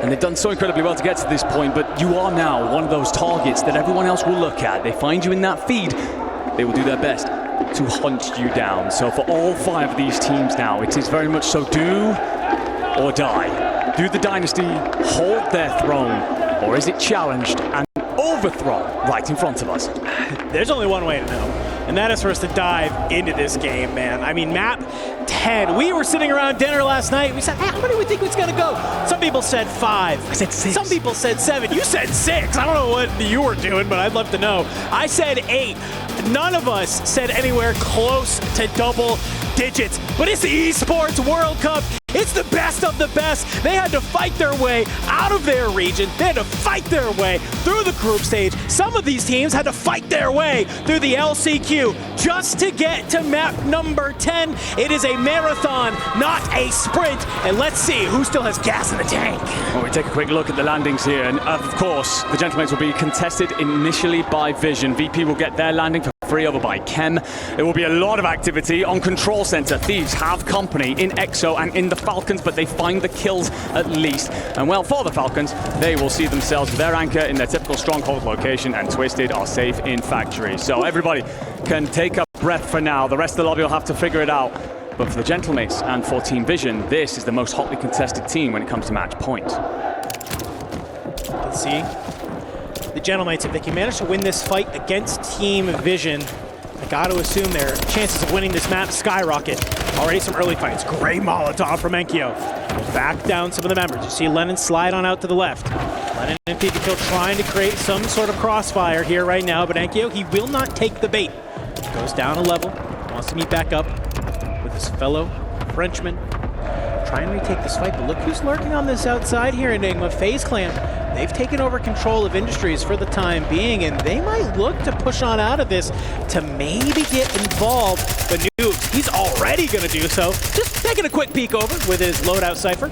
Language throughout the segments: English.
And they've done so incredibly well to get to this point, but you are now one of those targets that everyone else will look at. They find you in that feed, they will do their best to hunt you down. So for all 5 of these teams now, it is very much so do or die. Do the dynasty hold their throne, or is it challenged and overthrown right in front of us? There's only one way to know, and that is for us to dive into this game, man. I mean, map 10. We were sitting around dinner last night. We said, hey, how many do we think it's going to go? Some people said 5. I said 6. Some people said 7. You said 6. I don't know what you were doing, but I'd love to know. I said 8. None of us said anywhere close to double digits, but it's the Esports World Cup. It's the best of the best. They had to fight their way out of their region. They had to fight their way through the group stage. Some of these teams had to fight their way through the LCQ just to get to map number 10. It is a marathon, not a sprint. And let's see who still has gas in the tank. Well, we take a quick look at the landings here. And of course, the gentlemen will be contested initially by Vision. VP will get their landing for free over by Chem. There will be a lot of activity on Control Center. Thieves have company in EXO and in the Falcons, but they find the kills at least. And well, for the Falcons, they will see themselves with their anchor in their typical stronghold location, and Twisted are safe in Factory. So everybody can take a breath for now. The rest of the lobby will have to figure it out. But for the Gentlemates and for Team Vision, this is the most hotly contested team when it comes to match point. Let's see. The Gentlemates, if they can manage to win this fight against Team Vision, I got to assume their chances of winning this map skyrocket. Already some early fights. Great Molotov from Enkyo. Back down some of the members. You see Lennon slide on out to the left. Lennon and Pikachu trying to create some sort of crossfire here right now, but Enkyo, he will not take the bait. Goes down a level, wants to meet back up with his fellow Frenchman. Trying to retake this fight, but look who's lurking on this outside here, Enigma. FaZe Clan. They've taken over control of Industries for the time being, and they might look to push on out of this to maybe get involved. But Noobs, he's already going to do so. Just taking a quick peek over with his loadout Cypher.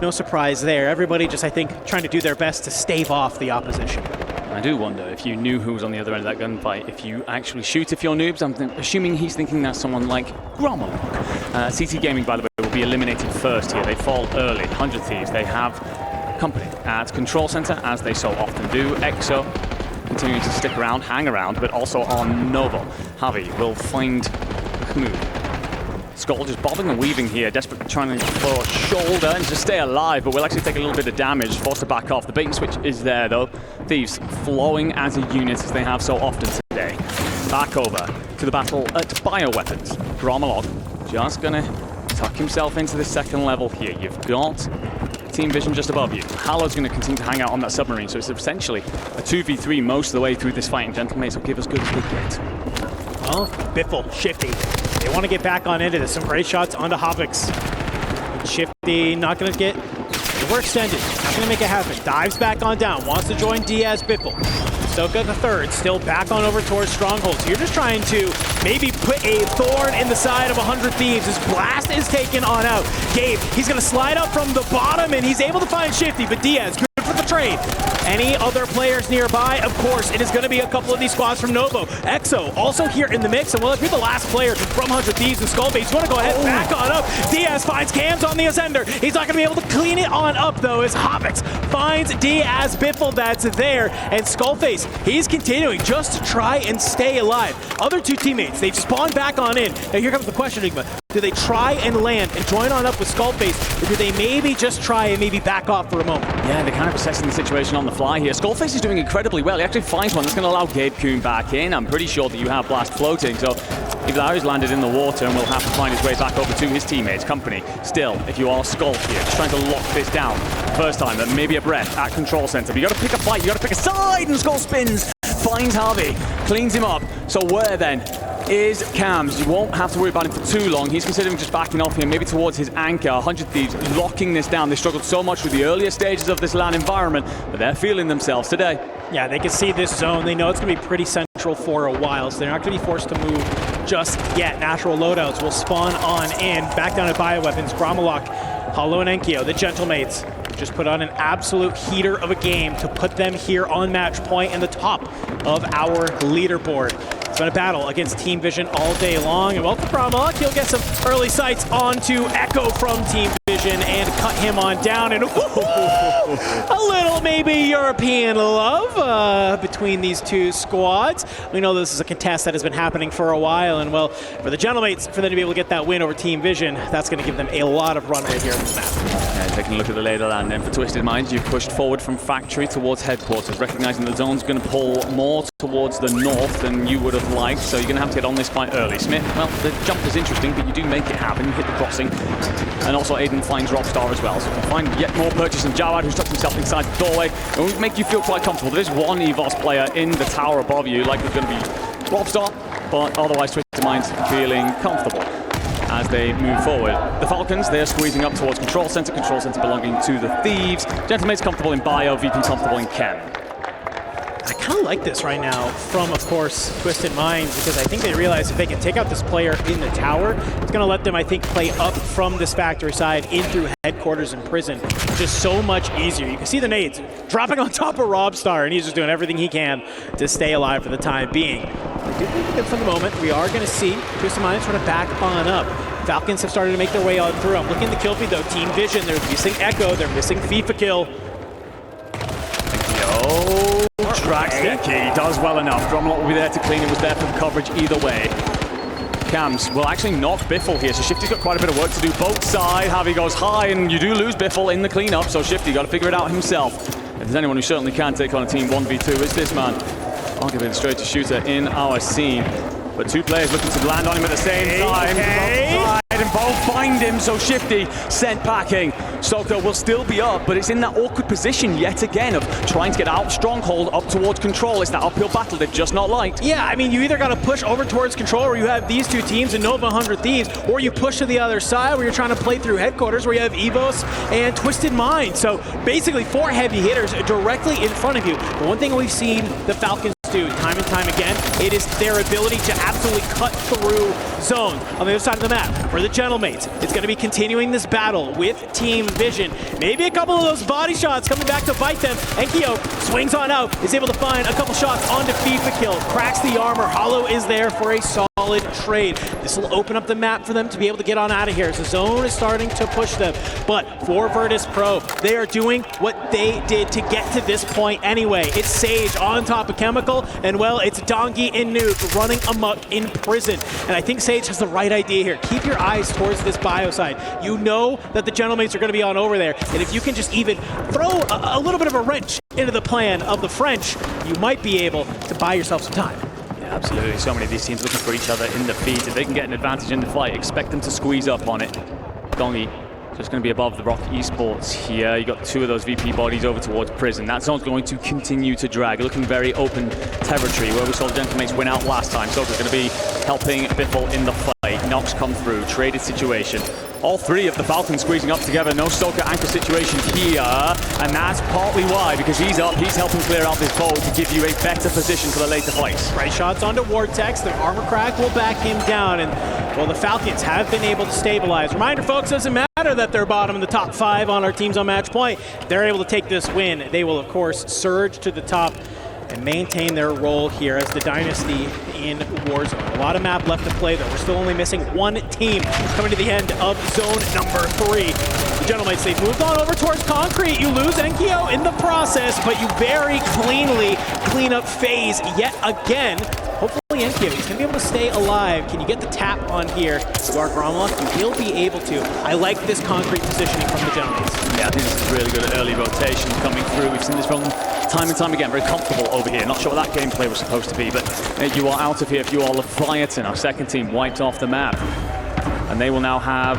No surprise there. Everybody just, I think, trying to do their best to stave off the opposition. I do wonder if you knew who was on the other end of that gunfight, if you actually shoot if you're Noobs. I'm assuming he's thinking that's someone like Grommelog. CT Gaming, by the way, will be eliminated first here. They fall early. 100 Thieves, they have company at Control Center, as they so often do. EXO continuing to stick around, hang around, but also on Novo. Javi will find Khmood. Skull just bobbing and weaving here, desperately trying for shoulder and to stay alive, but will actually take a little bit of damage, forced to back off. The bait and switch is there though. Thieves flowing as a unit as they have so often today. Back over to the battle at bioweapons. Grommelog just gonna tuck himself into the second level here. You've got Team Vision just above you. Hallow's going to continue to hang out on that submarine, so it's essentially a 2v3 most of the way through this fight, and Gentlemates will give as good as they get. Oh, Biffle, Shifty. They want to get back on into this. Some great shots onto Hopix. Shifty not going to get overextended. Not going to make it happen. Dives back on down. Wants to join Diaz, Biffle. Soka the third, still back on over towards Stronghold. So you're just trying to maybe put a thorn in the side of 100 Thieves. His blast is taken on out. Gabe, he's going to slide up from the bottom, and he's able to find Shifty, but Diaz, good for the trade. Any other players nearby? Of course, it is going to be a couple of these squads from Novo. EXO also here in the mix, and well, if you're the last player from 100 Thieves and Skullface, you want to go ahead and back on up. Diaz finds Cams on the Ascender. He's not going to be able to clean it on up, though, as Hopix finds Diaz Biffle that's there, and Skullface, he's continuing just to try and stay alive. Other two teammates, they've spawned back on in. Now here comes the question, Enigma. Do they try and land and join on up with Skullface, or do they maybe just try and maybe back off for a moment? Yeah, they're kind of assessing the situation on the fly here. Skullface is doing incredibly well. He actually finds one that's going to allow Gabe Kuhn back in. I'm pretty sure that you have Blast floating, so if that is landed in the water and will have to find his way back over to his teammates, company. Still, if you are Skull here, just trying to lock this down. First time, but maybe a breath at Control Center. But you got to pick a fight, you got to pick a side, and Skull spins, finds Harvey, cleans him up. So where then is Cams? You won't have to worry about him for too long. He's considering just backing off here, maybe towards his anchor. 100 Thieves locking this down. They struggled so much with the earlier stages of this LAN environment, but they're feeling themselves today. Yeah, they can see this zone. They know it's going to be pretty central for a while, so they're not going to be forced to move just yet. Natural loadouts will spawn on in. Back down at bioweapons. Grommelog, Hollow, and Enkyo, the Gentlemates, just put on an absolute heater of a game to put them here on match point in the top of our leaderboard. It's been a battle against Team Vision all day long, and well, for Grommelog, he'll get some early sights onto Echo from Team Vision. Vision and cut him on down. And a little maybe European love between these two squads. We know this is a contest that has been happening for a while, and well, for the Gentlemates, for them to be able to get that win over Team Vision, that's going to give them a lot of runway here in this map. Yeah, taking a look at the lay of the land, and for Twisted Minds, you've pushed forward from factory towards headquarters, recognizing the zone's going to pull more towards the north than you would have liked, so you're going to have to get on this fight early. Smith, well, the jump is interesting, but you do make it happen. You hit the crossing, and also Aiden finds Rockstar as well, so you can find yet more purchase than Jawad, who's tucked himself inside the doorway. It will make you feel quite comfortable. There is one EVOS player in the tower above you, like there's going to be Rockstar, but otherwise Twisted Minds feeling comfortable as they move forward. The Falcons, they're squeezing up towards Control Center belonging to the Thieves. Gentlemate's comfortable in Bio, VP comfortable in Chem. I kind of like this right now from, of course, Twisted Minds, because I think they realize if they can take out this player in the tower, it's going to let them, I think, play up from this factory side in through headquarters and prison. Just so much easier. You can see the nades dropping on top of Robstar, and he's just doing everything he can to stay alive for the time being. I do think for the moment, we are going to see Twisted Minds sort of back on up. Falcons have started to make their way on through. I'm looking at the kill feed, though. Team Vision, they're missing Echo, they're missing FIFA kill. Tracks that key, does well enough. Drumlock will be there to clean. It was there for the coverage either way. Cams will actually knock Biffle here, so Shifty's got quite a bit of work to do. Both side, Javi goes high, and you do lose Biffle in the cleanup, so Shifty got to figure it out himself. If there's anyone who certainly can take on a team 1v2, it's this man. Arguably the straightest shooter in our scene. But two players looking to land on him at the same time. And both find him, so Shifty sent packing. Soka will still be up, but it's in that awkward position yet again of trying to get out Stronghold up towards Control. It's that uphill battle they've just not liked. Yeah, I mean, you either got to push over towards Control where you have these two teams and Nova 100 Thieves, or you push to the other side where you're trying to play through headquarters where you have EVOS and Twisted Mind. So basically 4 heavy hitters directly in front of you. But one thing we've seen the Falcons do time and time again, it is their ability to absolutely cut through zones. On the other side of the map, for the Gentlemates, it's going to be continuing this battle with Team Vision. Maybe a couple of those body shots coming back to bite them. Enkyo swings on out, is able to find a couple shots onto FIFA kill, cracks the armor. Hollow is there for a solid trade. This will open up the map for them to be able to get on out of here. So the zone is starting to push them. But for Virtus.pro, they are doing what they did to get to this point anyway. It's Sage on top of Chemical, and well, it's Dongi and Nuke running amok in prison. And I think Sage has the right idea here. Keep your eyes towards this bio side. You know that the Gentlemates are going to be on over there, and if you can just even throw a little bit of a wrench into the plan of the French, you might be able to buy yourself some time. Yeah, absolutely. So many of these teams looking for each other in the feeds. If they can get an advantage in the fight, expect them to squeeze up on it. Dongi just going to be above the Rock Esports here. You got 2 of those VP bodies over towards prison. That zone's going to continue to drag, looking very open territory where we saw the Gentlemates win out last time. Soka's going to be helping Biffle in the fight. Knocks come through, traded situation. All 3 of the Falcons squeezing up together. No Stoker anchor situation here, and that's partly why, because he's up, he's helping clear out this bowl to give you a better position for the later fights. Right shots onto Vortex, the armor crack will back him down, and well, the Falcons have been able to stabilize. Reminder, folks, doesn't matter that they're bottom in the top 5 on our teams on match point. If they're able to take this win, they will, of course, surge to the top and maintain their role here as the dynasty in Warzone. A lot of map left to play, though. We're still only missing 1 team coming to the end of zone number 3. The Gentlemates, they've moved on over towards Concrete. You lose Enkyo in the process, but you very cleanly clean up FaZe yet again. Hopefully Enkyo, he's going to be able to stay alive. Can you get the tap on here? Guard Gromlock, you will be able to. I like this Concrete positioning from the Gentlemates. Yeah, I think this is really good early rotation coming through. We've seen this from time and time again, very comfortable over here. Not sure what that gameplay was supposed to be, but you are out of here if you are Leviathan. Our second team wiped off the map. And they will now have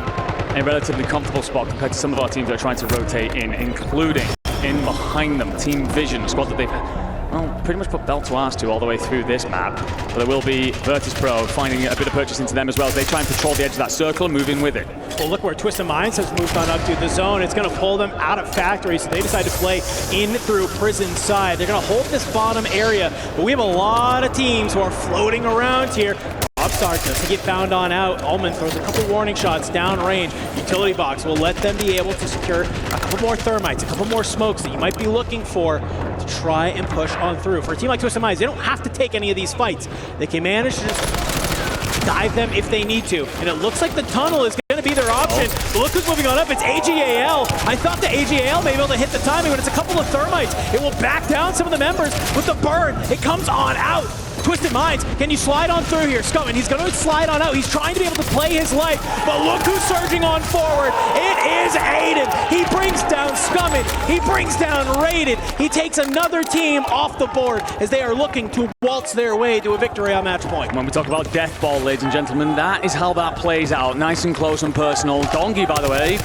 a relatively comfortable spot compared to some of our teams that are trying to rotate in, including in behind them, Team Vision, a squad that they've pretty much put belt to ass to all the way through this map. But there will be Virtus.pro finding a bit of purchase into them as well as they try and patrol the edge of that circle and move in with it. Well, look where Twisted Minds has moved on up to the zone. It's going to pull them out of factory, so they decide to play in through prison side. They're going to hold this bottom area, but we have a lot of teams who are floating around here. Robstar doesn't get found on out. Ullman throws a couple warning shots downrange. Utility box will let them be able to secure a couple more thermites, a couple more smokes that you might be looking for to try and push on through. For a team like Twisted Minds, they don't have to take any of these fights. They can manage to just dive them if they need to. And it looks like the tunnel is going to going to be their option. But look who's moving on up. It's AG.AL. I thought the AG.AL may be able to hit the timing, but it's a couple of thermites. It will back down some of the members with the burn. It comes on out. Twisted Minds, can you slide on through here? Scumming, he's going to slide on out. He's trying to be able to play his life, but look who's surging on forward. It is Aiden. He brings down Scumming. He brings down Rated. He takes another team off the board as they are looking to waltz their way to a victory on match point. When we talk about death ball, ladies and gentlemen, that is how that plays out. Nice and close and personal. Dongi, by the way,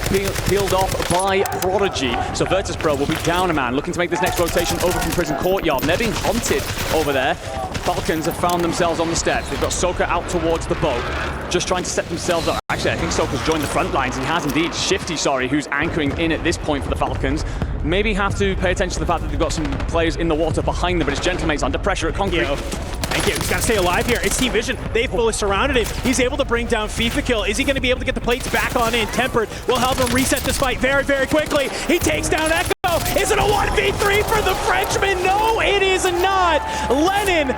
peeled off by Prodigy. So Virtus.pro will be down a man, looking to make this next rotation over from Prison Courtyard. And they're being hunted over there. Falcons have found themselves on the steps. They've got Soka out towards the boat, just trying to set themselves up. Actually, I think Soka's joined the front lines. He has indeed. Shifty, sorry, who's anchoring in at this point for the Falcons. Maybe have to pay attention to the fact that they've got some players in the water behind them, but his Gentlemate's under pressure at Concrete. Thank you. He's got to stay alive here. It's Team Vision. They've fully surrounded him. He's able to bring down FIFA Kill. Is he going to be able to get the plates back on in? Tempered will help him reset this fight very, very quickly. He takes down Echo. Is it a 1v3 for the Frenchman? No, it is not. Lennon.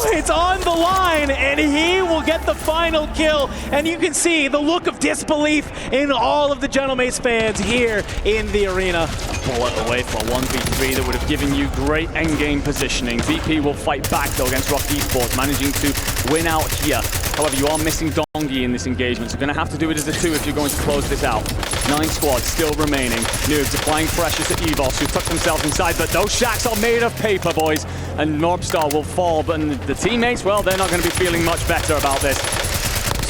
It's on the line, and he will get the final kill. And you can see the look of disbelief in all of the Gentlemates fans here in the arena. Bullet away for a 1v3 that would have given you great endgame positioning. VP will fight back, though, against Rock Esports, managing to win out here. However, you are missing Dongi in this engagement, so you're going to have to do it as a 2 if you're going to close this out. 9 squads still remaining. Noobs applying pressure to Evos, who tuck themselves inside, but those shacks are made of paper, boys. And Norbstar will fall, but the teammates, well, they're not going to be feeling much better about this.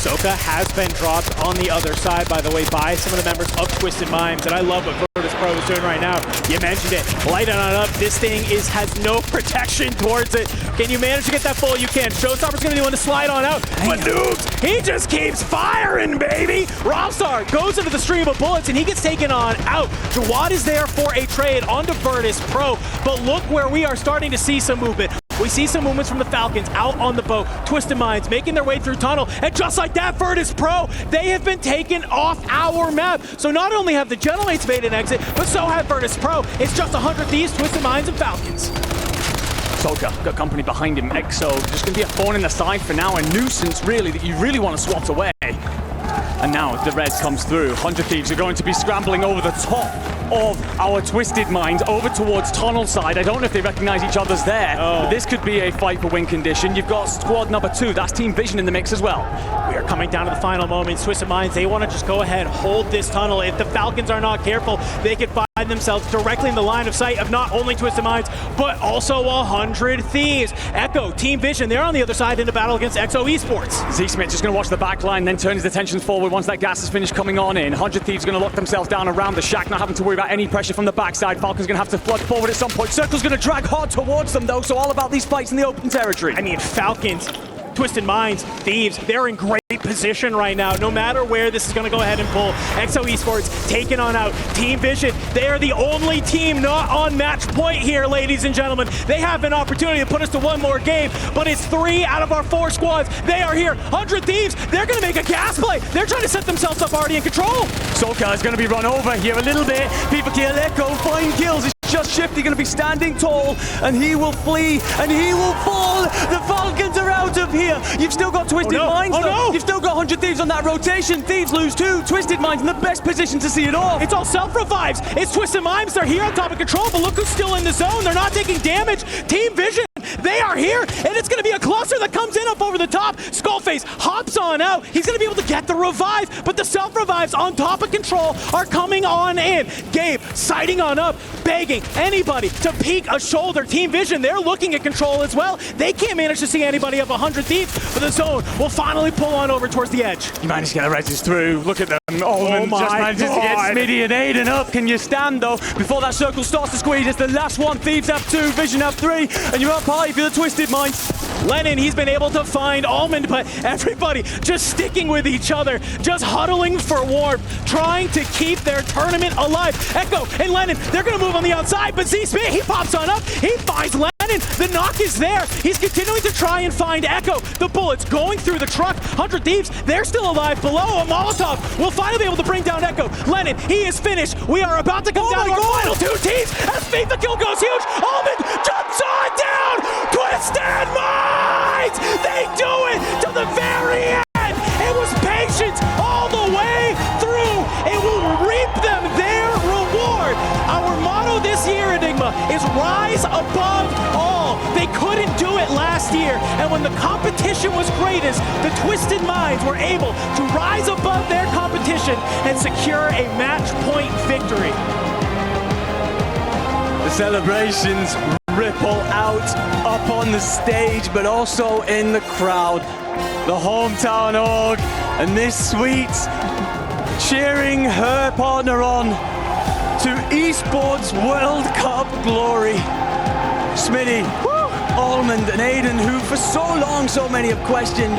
Soka has been dropped on the other side, by the way, by some of the members of Twisted Minds, and I love what Virtus.pro is doing right now. You mentioned it. Light it on up. This thing has no protection towards it. Can you manage to get that full? You can. Showstopper's going to be one to slide on out. But Noobs, he just keeps firing, baby. Robstar goes into the stream of bullets, and he gets taken on out. Jawad is there for a trade onto Virtus.pro, but look where we are starting to see some movement. We see some movements from the Falcons out on the boat. Twisted Minds making their way through tunnel. And just like that, Virtus.pro, they have been taken off our map. So not only have the Gentlemates made an exit, but so have Virtus.pro. It's just 100 Thieves, Twisted Minds, and Falcons. Soka got company behind him. Exo just going to be a thorn in the side for now. A nuisance, really, that you really want to swat away. And now the red comes through. 100 Thieves are going to be scrambling over the top of our Twisted Minds over towards tunnel side. I don't know if they recognize each other's there. But this could be a fight for win condition. You've got squad number 2. That's Team Vision in the mix as well. We are coming down to the final moments. Twisted Minds, they want to just go ahead, hold this tunnel. If the Falcons are not careful, they could find themselves directly in the line of sight of not only Twisted Minds, but also 100 Thieves. Echo, Team Vision, they're on the other side in a battle against Exo Esports. Z-Smith just going to watch the back line, then turn his attention forward once that gas is finished coming on in. 100 Thieves going to lock themselves down around the shack, not having to worry about any pressure from the backside. Falcon's going to have to flood forward at some point. Circle's going to drag hard towards them, though, so all about these fights in the open territory. I mean, Falcons, Twisted Minds, Thieves, they're in great position right now. No matter where this is going to go ahead and pull. Exo Esports taken on out. Team Vision, they are the only team not on match point here, ladies and gentlemen. They have an opportunity to put us to one more game, but it's 3 out of our 4 squads. They are here. 100 Thieves, they're going to make a gas play. They're trying to set themselves up already in control. Soka is going to be run over here a little bit. People kill Echo, find kills. It's just Shifty going to be standing tall, and he will flee, and he will fall. The Falcons are out of here. You've still got Twisted Minds, though. You've still got 100 Thieves on that rotation. Thieves lose 2. Twisted Minds in the best position to see it all. It's all self-revives. It's Twisted Minds. They're here on top of control, but look who's still in the zone. They're not taking damage. Team Vision, they are here, and it's going to be a cluster that comes in up over the top. Skullface hops on out. He's going to be able to get the revive, but the self-revives on top of control are coming on in. Gabe sighting on up, begging anybody to peek a shoulder. Team Vision, they're looking at control as well. They can't manage to see anybody of 100 Thieves, but the zone will finally pull on over towards the edge. You managed to get a resist through. Look at them. Oh my just manages God. to get Smitty and Aiden up. Can you stand, though, before that circle starts to squeeze? It's the last one. Thieves have 2, Vision have 3, and you're up high for the Twisted Minds. Lennon, he's been able to find Almond, but everybody just sticking with each other, just huddling for warmth, trying to keep their tournament alive. Echo and Lennon, they're going to move on the outside, but Z-Smith, he pops on up, he finds Lennon. The knock is there. He's continuing to try and find Echo. The bullets going through the truck. 100 Thieves, they're still alive below. A Molotov will finally be able to bring down Echo. Lennon, he is finished. We are about to come down to our final 2 teams as FIFA Kill goes huge. Almond jumps on down. Twisted Minds! They do it to the very end. It was patience all the way. mantra is rise above all. They couldn't do it last year, and when the competition was greatest, the Twisted Minds were able to rise above their competition and secure a match point victory. The celebrations ripple out up on the stage, but also in the crowd. The hometown org and this suite cheering her partner on to Esports World Cup glory. Smitty, Almond and Aiden, who for so long so many have questioned,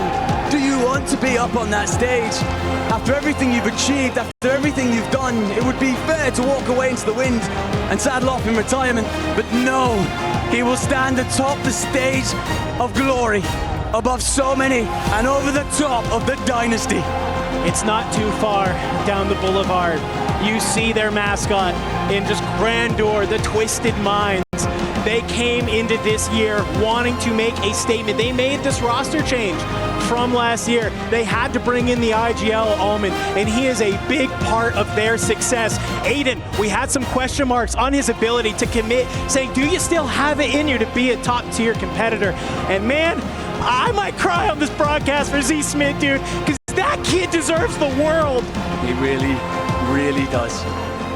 do you want to be up on that stage? After everything you've achieved, after everything you've done, it would be fair to walk away into the wind and saddle off in retirement. But no, he will stand atop the stage of glory, above so many and over the top of the dynasty. It's not too far down the Boulevard. You see their mascot in just grandeur, the Twisted Minds. They came into this year wanting to make a statement. They made this roster change from last year. They had to bring in the AG.AL Almond, and he is a big part of their success. Aiden, we had some question marks on his ability to commit, saying, do you still have it in you to be a top-tier competitor? And man, I might cry on this broadcast for Z Smith, dude, because that kid deserves the world. He really, really does.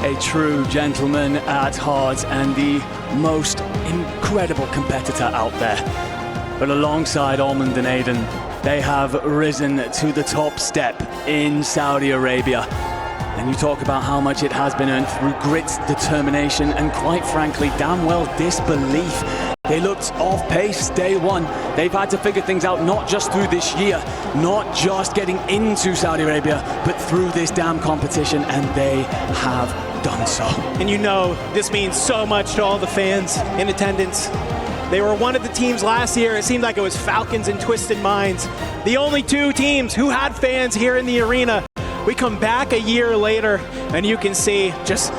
A true gentleman at heart and the most incredible competitor out there. But alongside Almond and Aiden, they have risen to the top step in Saudi Arabia. And you talk about how much it has been earned through grit, determination, and quite frankly, damn well disbelief. They looked off pace day one. They've had to figure things out not just through this year, not just getting into Saudi Arabia, but through this damn competition, and they have done so. And you know, this means so much to all the fans in attendance. They were one of the teams last year. It seemed like it was Falcons and Twisted Minds, the only two teams who had fans here in the arena. We come back a year later, and you can see just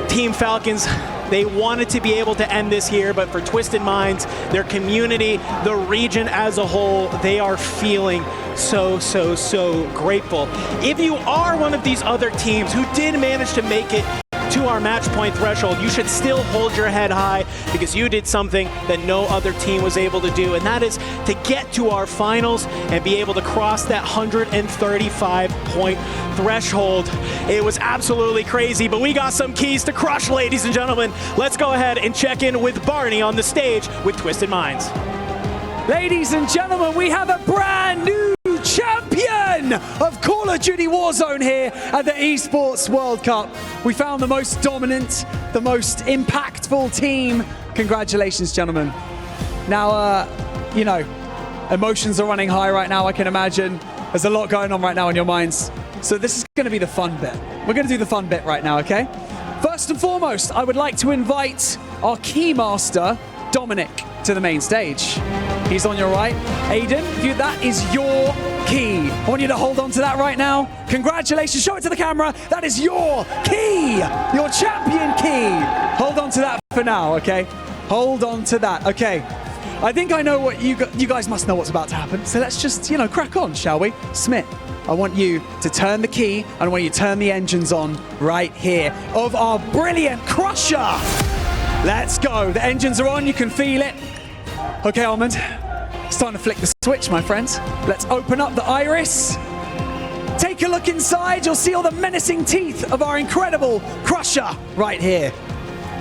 Team Falcons. They wanted to be able to end this year, but for Twisted Minds, their community, the region as a whole, they are feeling so grateful. If you are one of these other teams who did manage to make it to our match point threshold, you should still hold your head high, because you did something that no other team was able to do, and that is to get to our finals and be able to cross that 135-point threshold. It was absolutely crazy, but we got some keys to crush, ladies and gentlemen. Let's go ahead and check in with Barney on the stage with Twisted Minds. Ladies and gentlemen, we have a brand new champion of Call of Duty Warzone here at the Esports World Cup. We found the most dominant, the most impactful team. Congratulations, gentlemen. Now, you know, emotions are running high right now, I can imagine. There's a lot going on right now in your minds. So this is going to be the fun bit. We're going to do the fun bit right now, okay? First and foremost, I would like to invite our keymaster, Dominic, to the main stage. He's on your right. Aiden, that is your key. I want you to hold on to that right now. Congratulations, show it to the camera. That is your key, your champion key. Hold on to that for now, okay? Hold on to that, okay. I think I know what you guys must know what's about to happen. So let's just, crack on, shall we? Smith, I want you to turn the key and I want you to turn the engines on right here of our brilliant Crusher. Let's go. The engines are on, you can feel it. Okay, Almond, it's time to flick the switch, my friends. Let's open up the iris. Take a look inside. You'll see all the menacing teeth of our incredible Crusher right here.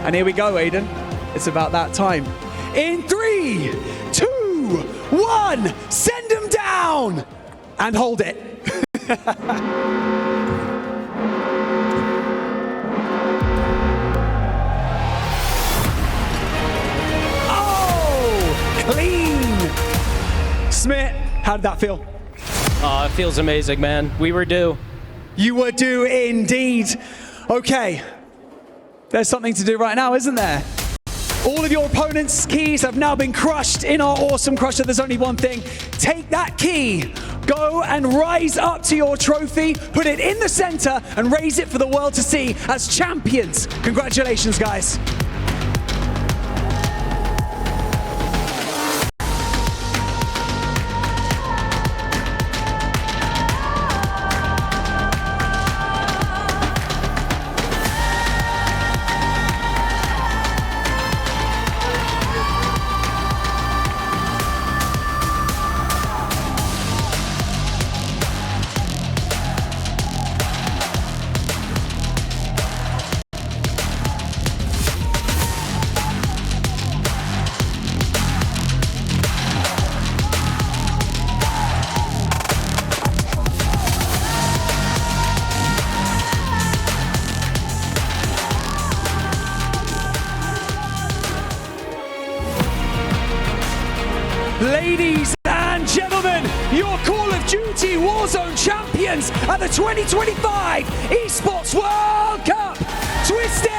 And here we go, Aiden. It's about that time. In 3, 2, 1, send him down and hold it. Clean! Smith, how did that feel? It feels amazing, man. We were due. You were due indeed. Okay, there's something to do right now, isn't there? All of your opponent's keys have now been crushed in our awesome Crusher. There's only one thing. Take that key, go and rise up to your trophy, put it in the center, and raise it for the world to see as champions. Congratulations, guys. Ladies and gentlemen, your Call of Duty Warzone champions at the 2025 Esports World Cup, Twisted